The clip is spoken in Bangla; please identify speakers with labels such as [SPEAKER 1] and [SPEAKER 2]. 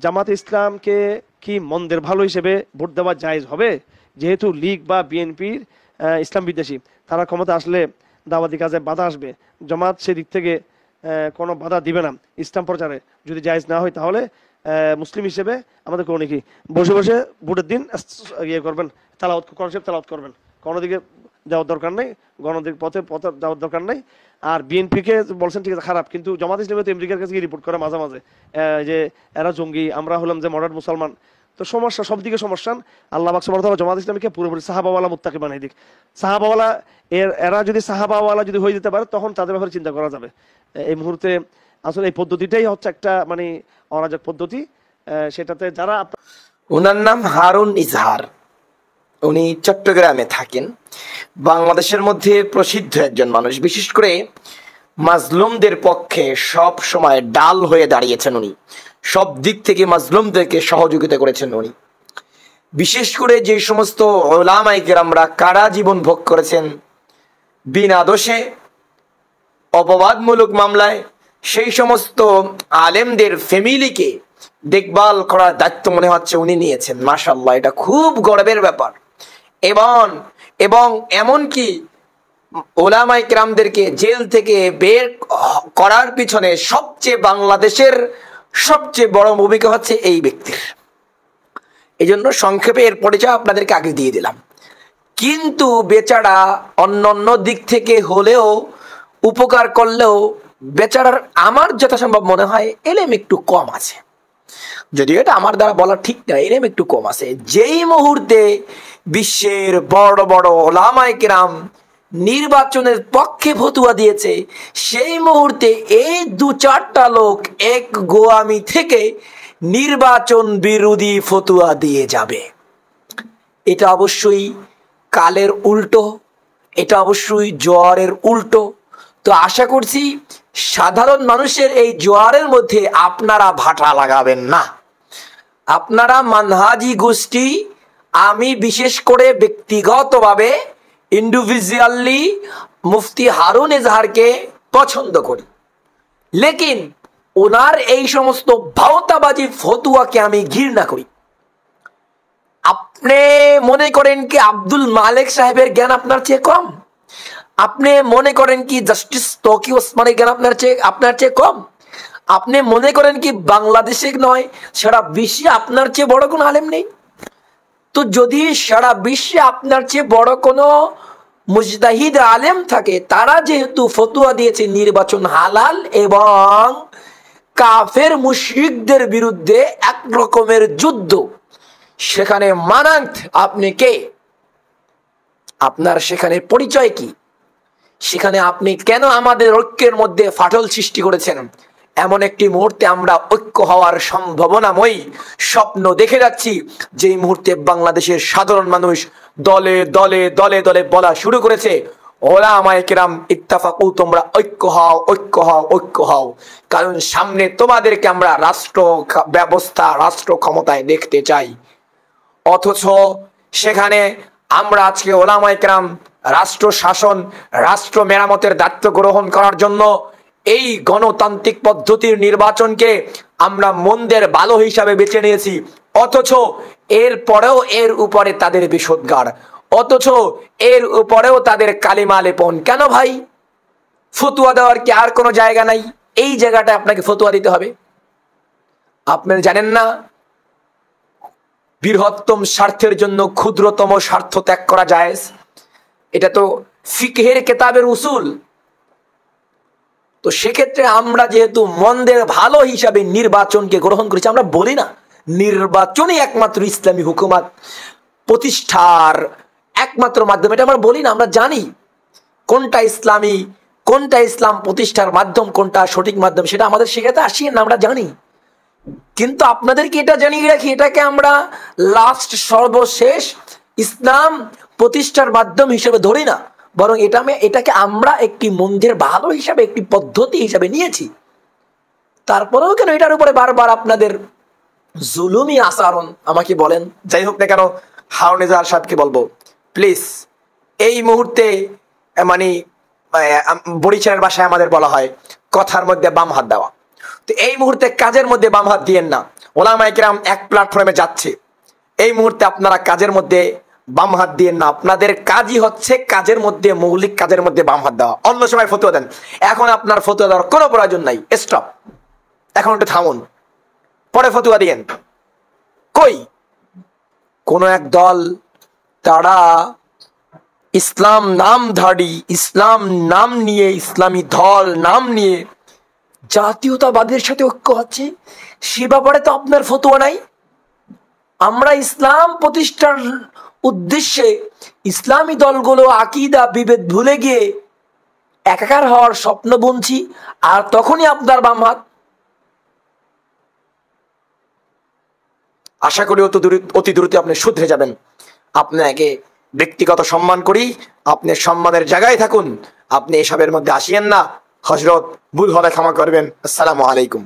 [SPEAKER 1] জামাত ইসলামকে কি মন্দের ভালো হিসেবে ভোট দেওয়া জায়েজ হবে? যেহেতু লীগ বা বিএনপির ইসলাম বিদ্বেষী, তারা ক্ষমতা আসলে দাওয়াতি কাজে বাধা আসবে, জামাত সেদিক থেকে কোনো বাধা দিবে না ইসলাম প্রচারে। যদি জায়েজ না হয় তাহলে মুসলিম হিসেবে আমাদের কোনো কি বসে বসে ভোটের দিন ইয়ে করবেন, তালাওয়াত করবেন, কোনো দিকে যাওয়ার দরকার নেই, গণদিক পথে যাওয়ার দরকার নেই। আর বিএনপিকে বলছেন ঠিক আছে খারাপ, কিন্তু জামাত ইসলামী তো আমেরিকার কাছে রিপোর্ট করে মাঝে মাঝে যে এরা জঙ্গি, আমরা হলাম যে মডার্ন মুসলমান। তো সমস্যা, সব দিকে সমস্যা। আল্লাহ পাক সুবহানাহু ওয়া তাআলা জামাত ইসলামীকে পুরোপুরি সাহাবাওয়ালা মুত্তাকি বানাই দিক। সাহাবাওয়ালা এরা যদি সাহাবাওয়ালা যদি হয়ে যেতে পারে তখন তাদের ব্যাপারে চিন্তা করা যাবে। এই মুহূর্তে আসলে এই পদ্ধতিটাই হচ্ছে একটা মানে অরাজক পদ্ধতি। সেটাতে যারা
[SPEAKER 2] ওনার নাম হারুন ইজহার, উনি চট্টগ্রামে থাকেন। বাংলাদেশের মধ্যে প্রসিদ্ধ একজন মানুষ, বিশেষ করে মাজলুমদের পক্ষে সব সময় ডাল হয়ে দাঁড়িয়েছেন উনি। সব দিক থেকে মাজলুমদেরকে সহযোগিতা করেছেন উনি। বিশেষ করে যে সমস্ত উলামায়ে কেরামরা কারা জীবন ভোগ করেছেন বিনা দোষে অপবাদমূলক মামলায়, সেই সমস্ত আলেমদের ফ্যামিলিকে দেখভাল করার দায়িত্ব মনে হচ্ছে উনি নিয়েছেন। মাশাআল্লাহ, এটা খুব গর্বের ব্যাপার। এবং এমনকি উলামায়ে কেরামদেরকে জেল থেকে বের করার পিছনে বাংলাদেশের সবচেয়ে বড় ভূমিকা হচ্ছে এই ব্যক্তির। এই জন্য সংক্ষেপে এর পরিচয় আপনাদেরকে আগে দিয়ে দিলাম। কিন্তু বেচারা অন্য দিক থেকে হলেও উপকার করলেও বেচারার আমার যথাসম্ভব মনে হয় এলেম একটু কম আছে। যদিও এটা আমার দ্বারা বলা ঠিক না, এলেম একটু কম আছে। যেই মুহূর্তে বিশ্বের বড় বড় উলামায়ে কেরাম নির্বাচনের পক্ষে ফতোয়া দিয়েছে, সেই মুহূর্তে এই 2-4টা লোক এক গোয়ামি থেকে নির্বাচন বিরোধী ফতোয়া দিয়ে যাবে। এটা অবশ্যই কালের উল্টো, এটা অবশ্যই জোয়ারের উল্টো। তো আশা করছি সাধারণ মানুষের এই জোয়ারের মধ্যে আপনারা ভাটা লাগাবেন না। আপনারা মানহাজি গোষ্ঠী, আমি বিশেষ করে ব্যক্তিগতভাবে ইন্ডিভিজুয়ালি মুফতি হারুন ইজহারকে পছন্দ করি, লেকিন ওনার এই সমস্ত ভাওতাবাজি ফতুয়াকে আমি ঘৃণা করি। আপনি মনে করেন কি আব্দুল মালিক সাহেবের জ্ঞান আপনার চেয়ে কম? আপনি মনে করেন কি জাস্টিস তকি ওসমানের জ্ঞান আপনার চেয়ে কম? আপনি মনে করেন কি বাংলাদেশে নয় সারা বিশ্বে আপনার চেয়ে বড় কোনো আলেম নেই? তো যদি সারা বিশ্বে আপনার চেয়ে বড় কোনো মুজতাহিদ আলেম থাকে, তারা যেহেতু ফতোয়া দিয়েছে নির্বাচন হালাল এবং কাফের মুশরিকদের বিরুদ্ধে এক রকমের যুদ্ধ, সেখানে মানাঙ্ক আপনি কে? আপনার সেখানে পরিচয় কি? সেখানে আপনি কেন আমাদের ঐক্যের মধ্যে ফাটল সৃষ্টি করেছেন? এমন একটি মুহূর্তে আমরা ঐক্য হওয়ার সম্ভাবনাময় স্বপ্ন দেখে যাচ্ছি, যেই মুহূর্তে বাংলাদেশের সাধারণ মানুষ দলে দলে দলে দলে বলা শুরু করেছে, উলামায়ে কেরাম ইত্তাফাকু, তোমরা ঐক্য হও, ঐক্য হও, ঐক্য হও, কারণ সামনে তোমাদেরকে আমরা রাষ্ট্র ব্যবস্থা, রাষ্ট্র ক্ষমতায় দেখতে চাই। অথচ সেখানে আমরা আজকে উলামায়ে কেরাম রাষ্ট্র শাসন, রাষ্ট্র মেরামতের দায়িত্ব গ্রহণ করার জন্য এই গণতান্ত্রিক পদ্ধতির নির্বাচনকে আমরা মন্দের ভালো হিসাবে বেছে নিয়েছি। অথচ এর পরেও এর উপরে তাদের বিষোদ্গার, অথচ এর উপরেও তাদের কালিমা লেপন। কেন ভাই? ফতুয়া দেওয়ার কি আর কোনো জায়গা নাই? এই জায়গাটা আপনাকে ফতুয়া দিতে হবে? আপনারা জানেন না বৃহত্তম স্বার্থের জন্য ক্ষুদ্রতম স্বার্থ ত্যাগ করা জায়েজ? এটা তো ফিকহের কিতাবের উসুল। তো সেক্ষেত্রে আমরা যেহেতু মন্দের ভালো হিসাবে নির্বাচনকে গ্রহণ করেছি, আমরা বলি না নির্বাচনই একমাত্র ইসলামী হুকুমত প্রতিষ্ঠার একমাত্র মাধ্যম, এটা আমরা বলি না। আমরা জানি কোনটা ইসলামী, কোনটা ইসলাম প্রতিষ্ঠার মাধ্যম, কোনটা সঠিক মাধ্যম, সেটা আমাদের শেখাতে আসি না, আমরা জানি। কিন্তু আপনাদেরকে এটা জানিয়ে রাখি, এটাকে আমরা লাস্ট সর্বশেষ ইসলাম প্রতিষ্ঠার মাধ্যম হিসেবে ধরি না, বরং এটাকে আমরা একটি মন্দের ভালো হিসাবে, একটি পদ্ধতি হিসাবে নিয়েছি। তারপরেও কেন এটার উপরে বারবার আপনাদের জুলুমি আচরণ আমাকে বলেন? যাই হোক না কেন, হারুন ইজহার সাহেবকে বলবো প্লিজ এই মুহূর্তে, মানে বরিশালের ভাষায় আমাদের বলা হয় কথার মধ্যে বাম হাত দেওয়া, তো এই মুহূর্তে কাজের মধ্যে বাম হাত দিয়েন না। ওলামায়ে কেরাম এক প্ল্যাটফর্মে যাচ্ছে, এই মুহূর্তে আপনারা কাজের মধ্যে বাম হাত দিয়েন না। আপনাদের কাজই হচ্ছে কাজের মধ্যে, মৌলিক কাজের মধ্যে বাম হাত দেওয়া। অন্য সময় ফতোয়া দেন, এখন আপনার ফতোয়া দেওয়ার কোনো প্রয়োজন নাই। স্টপ, এখন একটু থামুন, পরে ফতোয়া দিয়েন। কই কোন এক দল, তারা ইসলাম নামধারী, ইসলাম নাম নিয়ে, ইসলামী দল নাম নিয়ে জাতীয়তাবাদের সাথে ঐক্য হচ্ছে, সে ব্যাপারে তো আপনার ফতোয়া নাই। আমরা ইসলাম প্রতিষ্ঠার উদ্দেশ্যে ইসলামী দলগুলো আকীদা বিভেদ ভুলে গিয়ে একাকার হওয়ার স্বপ্ন বুনছি, আর তখনই আপনার বাম হাত। আশা করি অতি দ্রুত আপনি শুধরে যাবেন। আপনাকে ব্যক্তিগত সম্মান করি, আপনি সম্মানের জায়গায় থাকুন, আপনি এসবের মধ্যে আসিয়েন না। হযরত, ভুল হলে ক্ষমা করবেন। আসসালামু আলাইকুম।